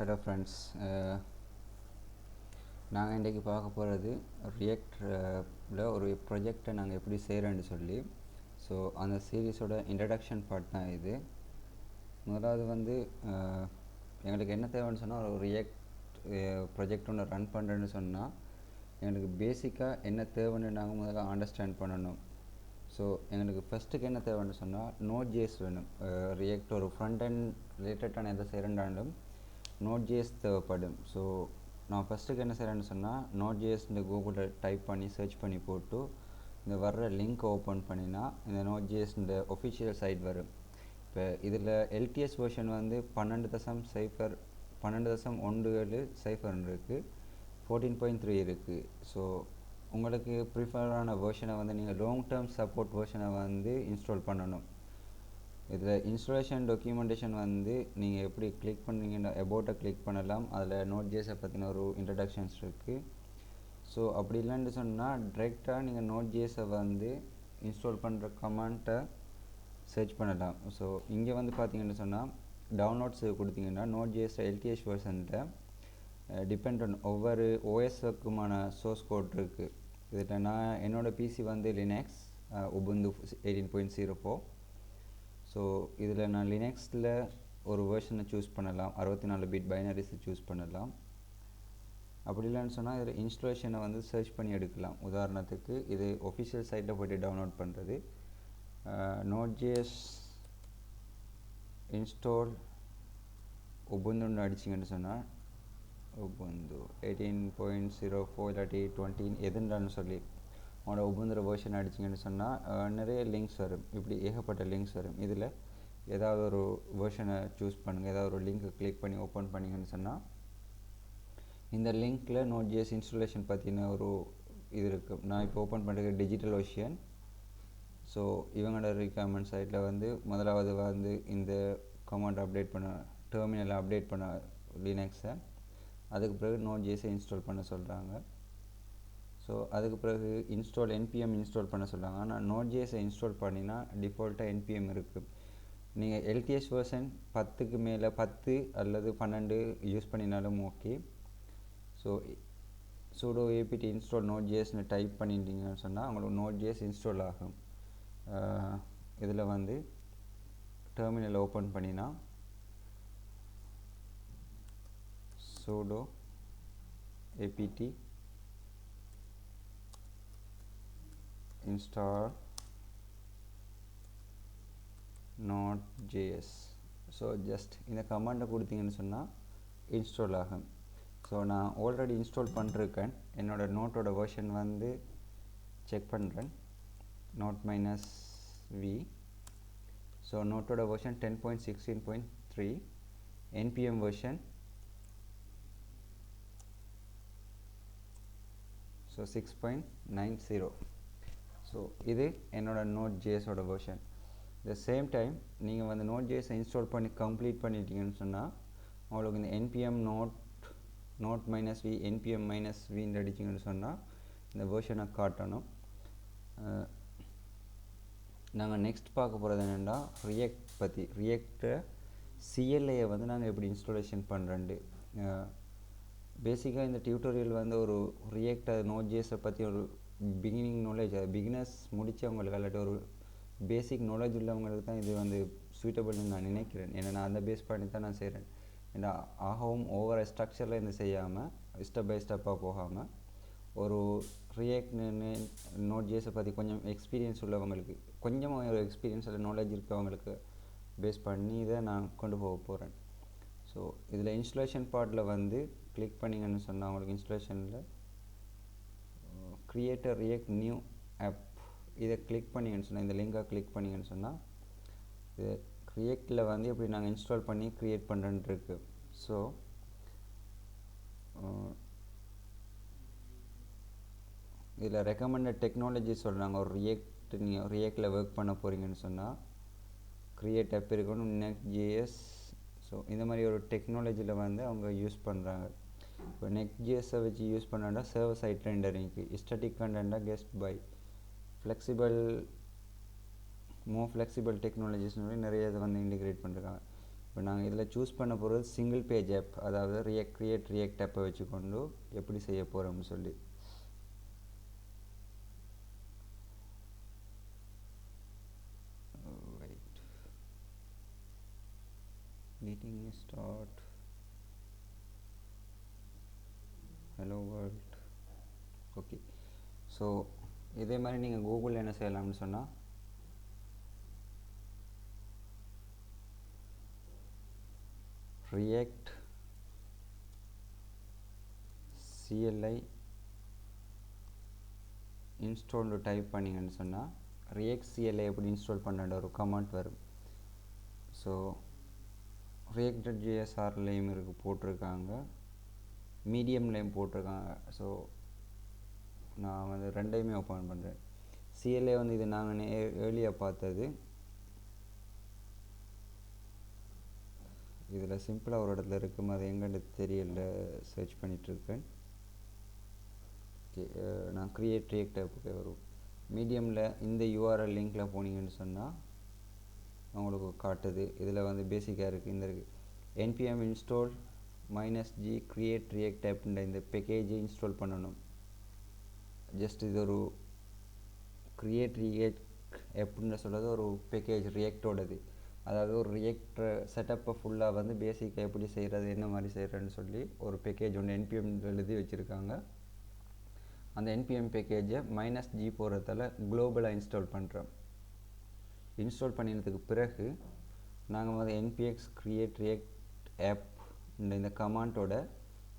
Hello friends, நாங்கள் இன்றைக்கி பார்க்க போகிறது ரியாக்டில் ஒரு ப்ரொஜெக்டை நாங்கள் எப்படி செய்கிறோன்னு சொல்லி. ஸோ அந்த சீரீஸோட இன்ட்ரடக்ஷன் பார்ட் தான் இது. முதலாவது வந்து எங்களுக்கு என்ன தேவைன்னு சொன்னால், ஒரு ரியாக்ட் ப்ரொஜெக்ட் ஒன்று ரன் பண்ணுறேன்னு சொன்னால் எங்களுக்கு பேசிக்காக என்ன தேவைன்னு நாங்கள் முதல்ல அண்டர்ஸ்டாண்ட் பண்ணணும். ஸோ எங்களுக்கு ஃபஸ்ட்டுக்கு என்ன தேவைன்னு சொன்னால் nodejs வேணும். ரியாக்ட் ஒரு ஃப்ரண்ட் அண்ட் ரிலேட்டடான எதை செய்கிறேன்டாலும் nodejs தேவைப்படும். ஸோ நான் ஃபஸ்ட்டுக்கு என்ன செய்கிறேன்னு சொன்னால் nodejs இந்த கூகுளில் டைப் பண்ணி சர்ச் பண்ணி போட்டு இந்த வர்ற லிங்க் ஓப்பன் பண்ணினா இந்த nodejs இந்த ஒஃபிஷியல் சைட் வரும். இப்போ இதில் LTS வெர்ஷன் வந்து 12.17 இருக்குது, 14.3 இருக்குது. ஸோ உங்களுக்கு ப்ரிஃபரான வெர்ஷனை வந்து நீங்கள் லாங் டேர்ம் சப்போர்ட் வெர்ஷனை வந்து இன்ஸ்டால் பண்ணணும். இதில் இன்ஸ்டாலேஷன் டாக்குமெண்டேஷன் வந்து நீங்கள் எப்படி கிளிக் பண்ணுறீங்கன்னா அபவுட்டை கிளிக் பண்ணலாம். அதில் nodejs பற்றின ஒரு இன்ட்ரடக்ஷன்ஸ் இருக்குது. ஸோ அப்படி இல்லைன்னு சொன்னால் டைரெக்டாக நீங்கள் nodejs வந்து இன்ஸ்டால் பண்ணுற கமாண்ட்டை சர்ச் பண்ணலாம். ஸோ இங்கே வந்து பார்த்தீங்கன்னு சொன்னால் டவுன்லோட்ஸ் கொடுத்தீங்கன்னா nodejs LTS வெர்ஷனில் டிபெண்ட் ஆன் ஒவ்வொரு ஓஎஸ்க்குமான சோர்ஸ் கோட் இருக்குது. இதில் நான் என்னோடய பிசி வந்து லினக்ஸ் உபுண்டு 18.04. ஸோ இதில் நான் லினக்ஸில் ஒரு வெர்ஷனை சூஸ் பண்ணலாம், 64 பிட் பைனரிஸை சூஸ் பண்ணலாம். அப்படி இல்லைன்னு சொன்னால் இதில் இன்ஸ்டாலேஷனை வந்து சர்ச் பண்ணி எடுக்கலாம். உதாரணத்துக்கு இது ஒஃபிஷியல் சைட்டில் போய்ட்டு டவுன்லோட் பண்ணுறது. nodejs இன்ஸ்டால் உபுண்டுன்னு அடிச்சிங்கன்னு சொன்னால் உபுண்டு 18.04 இல்லாட்டி 20 எதுண்டான்னு சொல்லி உங்களோட உபுந்துற வெர்ஷன் அடிச்சிங்கன்னு சொன்னால் நிறைய லிங்க்ஸ் வரும். இப்படி ஏகப்பட்ட லிங்க்ஸ் வரும். இதில் ஏதாவது ஒரு வெர்ஷனை சூஸ் பண்ணுங்கள். ஏதாவது ஒரு லிங்க்கை கிளிக் பண்ணி ஓப்பன் பண்ணிங்கன்னு சொன்னால் இந்த லிங்க்கில் nodejs இன்ஸ்டாலேஷன் பற்றின ஒரு இது இருக்குது. நான் இப்போ ஓப்பன் பண்ணுறது டிஜிட்டல் ஓஷியன். ஸோ இவங்களோட ரிக்வயர்மெண்ட் சைட்டில் வந்து முதலாவது வந்து இந்த கமாண்ட் அப்டேட் பண்ண, டெர்மினலை அப்டேட் பண்ண லினக்ஸை, அதுக்கு பிறகு nodejs இன்ஸ்டால் பண்ண சொல்கிறாங்க. ஸோ அதுக்கு பிறகு இன்ஸ்டால் npm இன்ஸ்டால் பண்ண சொல்கிறாங்க. ஆனால் nodejs இன்ஸ்டால் பண்ணினா டிஃபால்ட்டாக npm இருக்குது. நீங்கள் LTS வெர்ஷன் 10க்கு மேலே 10 அல்லது 12 யூஸ் பண்ணினாலும் okay. So sudo apt install nodejsன்னு டைப் பண்ணிட்டீங்கன்னு சொன்னால் உங்களுக்கு nodejs இன்ஸ்டால் ஆகும். இதில் வந்து டெர்மினல் ஓப்பன் பண்ணினா sudo apt install nodejs. So just இந்த கமாண்டை கொடுத்தீங்கன்னு சொன்னால் இன்ஸ்டால் ஆகும். ஸோ நான் ஆல்ரெடி இன்ஸ்டால் பண்ணிருக்கேன். என்னோட நோட்டோட வெர்ஷன் வந்து செக் பண்ணுறேன், நோட் -v. ஸோ நோட்டோட version 10.16.3, npm version so 6.90. So இது என்னோடய nodejs version. The same time நீங்கள் வந்து nodejs இன்ஸ்டால் பண்ணி கம்ப்ளீட் பண்ணிட்டீங்கன்னு சொன்னால் உங்களுக்கு இந்த npm நோட் -v npm -vன்னு அடிச்சிங்கன்னு சொன்னால் இந்த வெர்ஷனை காட்டணும். நாங்கள் நெக்ஸ்ட் பார்க்க போகிறது என்னென்னா ரியாக்ட் பற்றி. ரியாக்டை CLIயை வந்து நாங்கள் எப்படி இன்ஸ்டாலேஷன் பண்ணுறேன்ட்டு. பேசிக்காக இந்த டியூட்டோரியல் வந்து ஒரு ரியாக்ட் nodejs பற்றி ஒரு பிகினிங் நாலேஜ், பிகினர்ஸ் முடித்தவங்களுக்கு இல்லாட்டி ஒரு பேசிக் நாலேஜ் உள்ளவங்களுக்கு தான் இது வந்து சூட்டபிள்னு நான் நினைக்கிறேன். ஏன்னா நான் அந்த பேஸ் பண்ணி தான் நான் செய்கிறேன். ஏன்னா ஆகவும் ஓவர ஸ்ட்ரக்சரில் இருந்து செய்யாமல் ஸ்டெப் பை ஸ்டெப்பாக போகாமல் ஒரு ரியாக்ட் nodejs பற்றி கொஞ்சம் எக்ஸ்பீரியன்ஸ் உள்ளவங்களுக்கு, கொஞ்சமாக ஒரு எக்ஸ்பீரியன்ஸ் இல்லை நாலேஜ் இருக்கவங்களுக்கு பேஸ் பண்ணி இதை நான் கொண்டு போக போகிறேன். ஸோ இதில் இன்ஸ்டாலேஷன் பார்ட்டில் வந்து கிளிக் பண்ணிங்கன்னு சொன்னால் அவங்களுக்கு இன்ஸ்டாலேஷனில் create a react new app, இதை கிளிக் பண்ணிங்கன்னு சொன்னால், இந்த லிங்கை கிளிக் பண்ணிங்கன்னு சொன்னால் இது ரியாக்டில் வந்து எப்படி நாங்கள் இன்ஸ்டால் பண்ணி க்ரியேட் பண்ணுறேன்னு இருக்குது. ஸோ இதில் ரெக்கமெண்டட் டெக்னாலஜி சொல்கிறாங்க. ஒரு நீங்கள் ரியாக்டில் ஒர்க் பண்ண போகிறீங்கன்னு சொன்னால் க்ரியேட் ஆப் இருக்கணும், nextjs. ஸோ இந்த மாதிரி ஒரு டெக்னாலஜியில் வந்து அவங்க யூஸ் பண்ணுறாங்க. இப்போ nextjs வச்சு யூஸ் பண்ணாண்டா சர்வர் சைட் ரெண்டரிங்க்கு, ஸ்டாட்டிக் கண்டென்ட்டாக கெஸ்ட் பை ஃப்ளெக்சிபிள் டெக்னாலஜிஸ்னு நிறைய இதை வந்து இன்டிகிரேட் பண்ணிருக்காங்க. இப்போ நாங்கள் இதில் சூஸ் பண்ண போகிறது சிங்கிள் பேஜ் ஆப், அதாவது ரியாக்ட் ஆப்பை வச்சுக்கொண்டு எப்படி செய்ய போகிறோம்னு சொல்லி. Meeting start. Hello world. Okay, so இதே மாதிரி நீங்கள் கூகுளில் என்ன செய்யலாம்னு சொன்னால் react CLI இன்ஸ்டால் டைப் பண்ணிங்கன்னு சொன்னால் react CLI எப்படி இன்ஸ்டால் பண்ணுற ஒரு கமெண்ட் வரும். ஸோ reactjs-tamil இருக்கு போட்டிருக்காங்க, மீடியம்லேயும் போட்டிருக்காங்க. ஸோ நான் வந்து ரெண்டையுமே ஓப்பன் பண்ணுறேன். CLI வந்து இது நாங்கள் ஏர்லியாக பார்த்தது. இதில் சிம்பிளாக ஒரு இடத்துல இருக்கும், அது எங்கன்னு தெரியல, சர்ச் பண்ணிகிட்ருக்கேன். ஓகே, நான் க்ரியேட் ரியாக்ட் ஆப்புக்கு வரும். மீடியமில் இந்த URL லிங்க்கில் போனீங்கன்னு சொன்னால் உங்களுக்கு காட்டுது. இதில் வந்து பேசிக்காக இருக்குது, இந்த இருக்குது npm install -g create react app இந்த பேக்கேஜை இன்ஸ்டால் பண்ணணும். ஜஸ்ட் இது ஒரு create react appன்னு சொல்கிறது ஒரு பேக்கேஜ் ரியாக்டோடது. அதாவது ஒரு ரியாக்ட் செட்டப்பை ஃபுல்லாக வந்து பேசிக்காக எப்படி செய்கிறது, என்ன மாதிரி செய்கிறேன்னு சொல்லி ஒரு பேக்கேஜ் ஒன்று npm எழுதி வச்சுருக்காங்க. அந்த npm பேக்கேஜை -g போகிறதால குளோபலாக இன்ஸ்டால் பண்ணுறோம். இன்ஸ்டால் பண்ணினதுக்கு பிறகு நாங்கள் வந்து npx create react app இந்த கமாண்டோட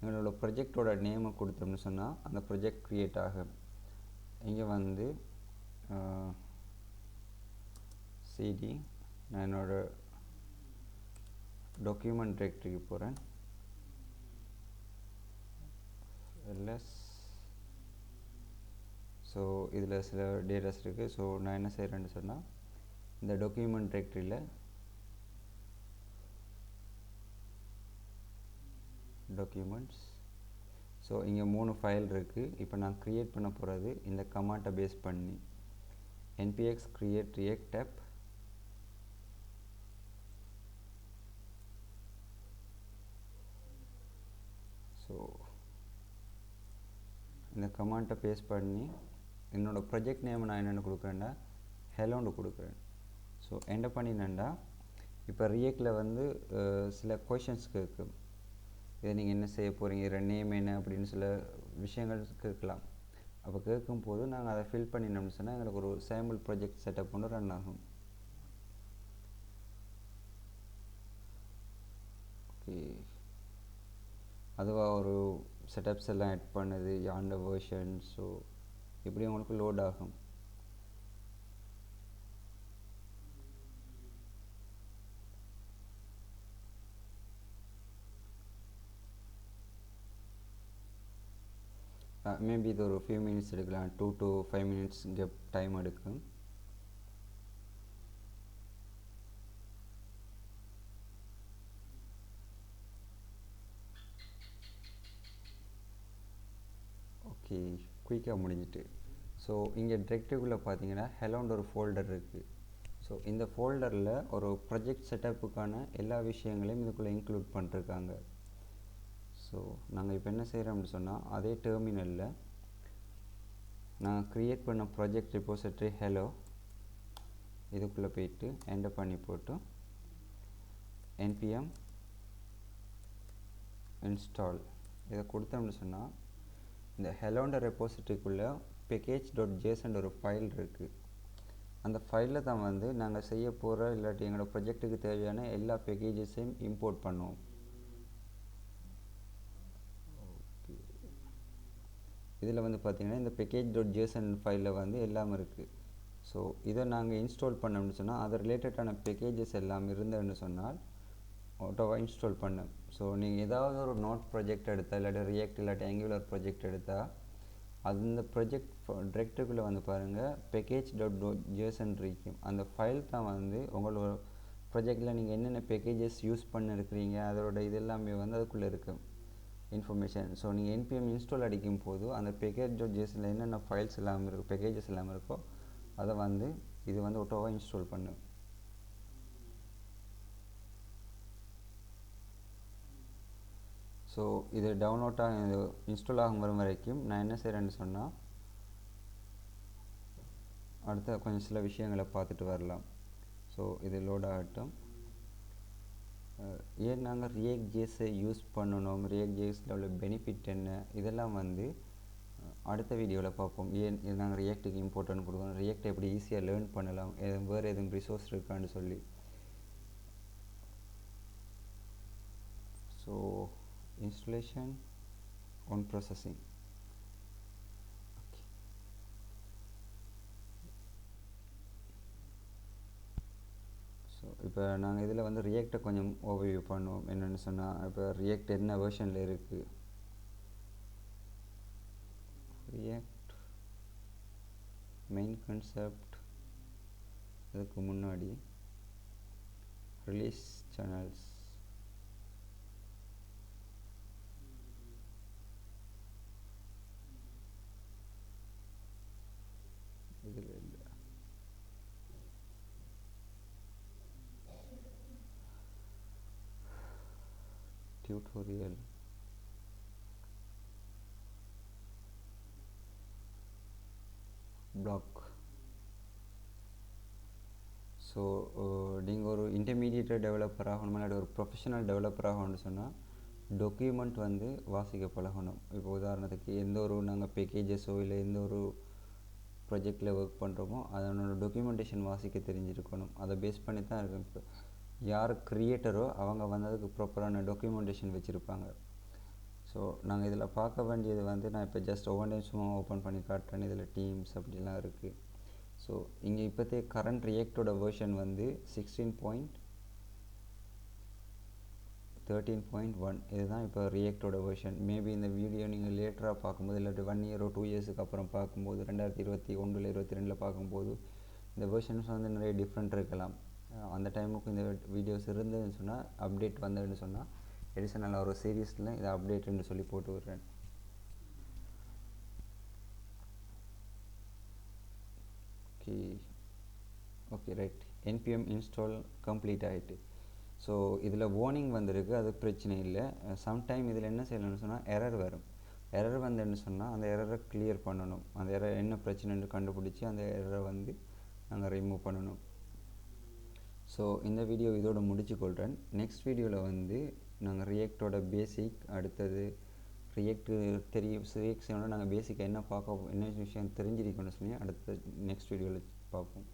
எங்களோட ப்ரொஜெக்டோட நேமை கொடுத்தோம்னு சொன்னால் அந்த ப்ரொஜெக்ட் க்ரியேட் ஆகும். இங்கே வந்து cd நான் என்னோட டாக்குமெண்ட் டைரக்டரிக்கு போகிறேன். ls ஸோ இதில் சில டேட்டாஸ் இருக்குது. ஸோ நான் என்ன செய்கிறேன்னு சொன்னால் இந்த டாக்குமெண்ட் டைரக்டரியில் டாக்குமெண்ட்ஸ், ஸோ இங்கே 3 ஃபைல் இருக்குது. இப்போ நான் க்ரியேட் பண்ண போகிறது இந்த கமாண்டை பேஸ் பண்ணி npx create react app. So இந்த கமாண்டை பேஸ் பண்ணி என்னோடய ப்ரொஜெக்ட் நேம் நான் என்னென்னு கொடுக்குறேன்னா ஹெலோன்னு கொடுக்குறேன். ஸோ என்ன பண்ணினேன்டா இப்போ ரியாக்டில் வந்து சில கொஷின்ஸ் கேட்கும். இதை நீங்கள் என்ன செய்ய போகிறீங்க, இதில் நேம் என்ன அப்படின்னு சில விஷயங்கள் கேட்கலாம். அப்போ கேட்கும்போது நாங்கள் அதை ஃபில் பண்ணினோம்னு சொன்னால் எங்களுக்கு ஒரு சாம்பிள் ப்ராஜெக்ட் செட்டப் ஒன்று ரன் ஆகும். ஓகே, அதுவாக ஒரு செட்டப்ஸ் எல்லாம் ஆட் பண்ணுது, யாண்ட வேர்ஷன். ஸோ இப்படி உங்களுக்கு லோட் ஆகும். மேபி இது ஒரு ஃபியூ மினிட்ஸ் எடுக்கலாம், 2 to 5 minutes இங்கே டைம் எடுக்கும். ஓகே, குயிக்காக முடிஞ்சிட்டு. ஸோ இங்கே டிரெக்டிவ்குள்ளே பார்த்தீங்கன்னா ஹெலோன்ற ஒரு ஃபோல்டர் இருக்குது. ஸோ இந்த ஃபோல்டரில் ஒரு ப்ரொஜெக்ட் செட்டப்புக்கான எல்லா விஷயங்களையும் இதுக்குள்ளே இன்க்ளூட் பண்ணிருக்காங்க. ஸோ நாங்கள் இப்போ என்ன செய்கிறோம்னு சொன்னால் அதே டெர்மினலில் நான் க்ரியேட் பண்ண ப்ராஜெக்ட் ரிப்போசிட்டரி ஹெலோ இதுக்குள்ளே போயிட்டு என்டர் பண்ணி போட்டு npm install இதை கொடுத்தோம்னு சொன்னால் இந்த ஹெலோன்ற ரெப்போசிட்டரிக்குள்ளே package.json ஒரு ஃபைல் இருக்குது. அந்த ஃபைலில் தான் வந்து நாங்கள் செய்ய போகிற இல்லாட்டி எங்களோட ப்ரொஜெக்ட்டுக்கு தேவையான எல்லா பேக்கேஜஸையும் இம்போர்ட் பண்ணுவோம். இதில் வந்து பார்த்திங்கன்னா இந்த package.json ஃபைலில் வந்து எல்லாம் இருக்குது. ஸோ இதை நாங்கள் இன்ஸ்டால் பண்ணோம்னு சொன்னால் அது ரிலேட்டடான பேக்கேஜஸ் எல்லாம் இருந்ததுன்னு சொன்னால் ஆட்டோவாக இன்ஸ்டால் பண்ணேன். ஸோ நீங்கள் ஏதாவது ஒரு நோட் ப்ராஜெக்ட் எடுத்தால் இல்லாட்டி ரியாக்ட் இல்லாட்டி ஆங்குலர் ப்ராஜெக்ட் எடுத்தால் அந்த ப்ராஜெக்ட் டிரெக்டருக்குள்ளே வந்து பாருங்கள் package.json இருக்கும். அந்த ஃபைல் தான் வந்து உங்களோட ப்ராஜெக்டில் நீங்கள் என்னென்ன பேக்கேஜஸ் யூஸ் பண்ணிருக்கிறீங்க அதோட இது எல்லாமே வந்து அதுக்குள்ளே இருக்கும் இன்ஃபர்மேஷன். ஸோ நீங்கள் npm இன்ஸ்டால் அடிக்கும் போது அந்த package.jsonல என்னென்ன ஃபைல்ஸ் எல்லாம் இருக்கும், பேக்கேஜஸ் எல்லாம் இருக்கோ அதை வந்து இது வந்து ஆட்டோவாக இன்ஸ்டால் பண்ணும். ஸோ இது டவுன்லோடாக இன்ஸ்டால் ஆகும் வரும் வரைக்கும் நான் என்ன செய்கிறேன்னு சொன்னால் அடுத்த கொஞ்சம் சில விஷயங்களை பார்த்துட்டு வரலாம். ஸோ இது லோட் ஆகட்டும். ஏன் நாங்கள் reactjs-ஐ யூஸ் பண்ணணும், reactjs-ல உள்ள பெனிஃபிட் என்ன, இதெல்லாம் வந்து அடுத்த வீடியோவில் பார்ப்போம். ஏன் இது நாங்கள் ரியாக்ட்டுக்கு இம்பார்ட்டன்ட் கொடுக்கணும், ரியாக்ட் எப்படி ஈஸியாக லேர்ன் பண்ணலாம், வேறு எதுவும் ரிசோர்ஸ் இருக்கான்னு சொல்லி. So installation one processing. So இப்போ நாங்கள் இதில் வந்து ரியாக்டை கொஞ்சம் ஓவர்வியூ பண்ணுவோம். என்னென்னு சொன்னால் இப்போ ரியாக்ட் என்ன வெர்ஷனில் இருக்குது. ரியாக்ட் மெயின் கான்செப்ட், அதுக்கு முன்னாடி ரிலீஸ் சேனல்ஸ், இதில் இல்லை tutorial, blog. ஸோ நீங்கள் ஒரு இன்டர்மீடியேட் டெவலப்பர் ஆகணும், இல்லாட்டி ஒரு ப்ரொஃபஷனல் டெவலப்பர் ஆகணும்னு சொன்னால் டாக்குமெண்ட் வந்து வாசிக்க பழகணும். இப்போ உதாரணத்துக்கு எந்த ஒரு நாங்கள் பேக்கேஜஸோ இல்லை எந்த ஒரு ப்ராஜெக்டில் ஒர்க் பண்ணுறோமோ அதனோட டாக்குமெண்டேஷன் வாசிக்க தெரிஞ்சிருக்கணும். அதை பேஸ் பண்ணி தான் இருக்கும். இப்போ யார் க்ரியேட்டரோ அவங்க வந்து அதுக்கு ப்ராப்பரான டாக்குமெண்டேஷன் வச்சுருப்பாங்க. ஸோ நாங்கள் இதில் பார்க்க வேண்டியது வந்து நான் இப்போ ஜஸ்ட் ஒவ்வொரு டைம் சும்மா ஓப்பன் பண்ணி காட்டுறேன். இதில் டீம்ஸ் அப்படிலாம் இருக்குது. ஸோ இங்கே இப்போதே கரண்ட் ரியாக்டோட வெர்ஷன் வந்து 16.13.1 இதுதான் இப்போ ரியாக்டோட வெர்ஷன். மேபி இந்த வீடியோ நீங்கள் லேட்டராக பார்க்கும்போது இல்லாட்டி 1 இயர் 2 இயர்ஸுக்கு அப்புறம் பார்க்கும்போது 2021 22 பார்க்கும்போது இந்த வெர்ஷன்ஸ் வந்து நிறைய டிஃப்ரெண்ட் இருக்கலாம். அந்த டைமுக்கு இந்த வீடியோஸ் இருந்ததுன்னு சொன்னால் அப்டேட் வந்ததுன்னு சொன்னால் எடிஷனலாக ஒரு சீரீஸில் இதை அப்டேட்டுன்னு சொல்லி போட்டு விட்றேன். Okay right, npm install complete ஆகிட்டு. ஸோ இதில் வார்னிங் வந்திருக்கு, அது பிரச்சனை இல்லை. சம்டைம் இதில் என்ன செய்யணும்னு சொன்னால் எரர் வரும். எரர் வந்ததுன்னு சொன்னால் அந்த எரரை கிளியர் பண்ணணும். அந்த எரர் என்ன பிரச்சனைன்னு கண்டுபிடிச்சி அந்த எரரை வந்து நாங்கள் ரிமூவ் பண்ணணும். ஸோ இந்த வீடியோ இதோட முடிச்சுக்கொள்கிறேன். நெக்ஸ்ட் வீடியோவில் வந்து நாங்கள் ரியாக்டோட பேசிக், அடுத்தது ரியாக்ட் ரியாக்ஷனோட நாங்கள் பேசிக்காக என்ன விஷயம் தெரிஞ்சிருக்கோன்னு சொல்லி அடுத்த நெக்ஸ்ட் வீடியோவில் பார்ப்போம்.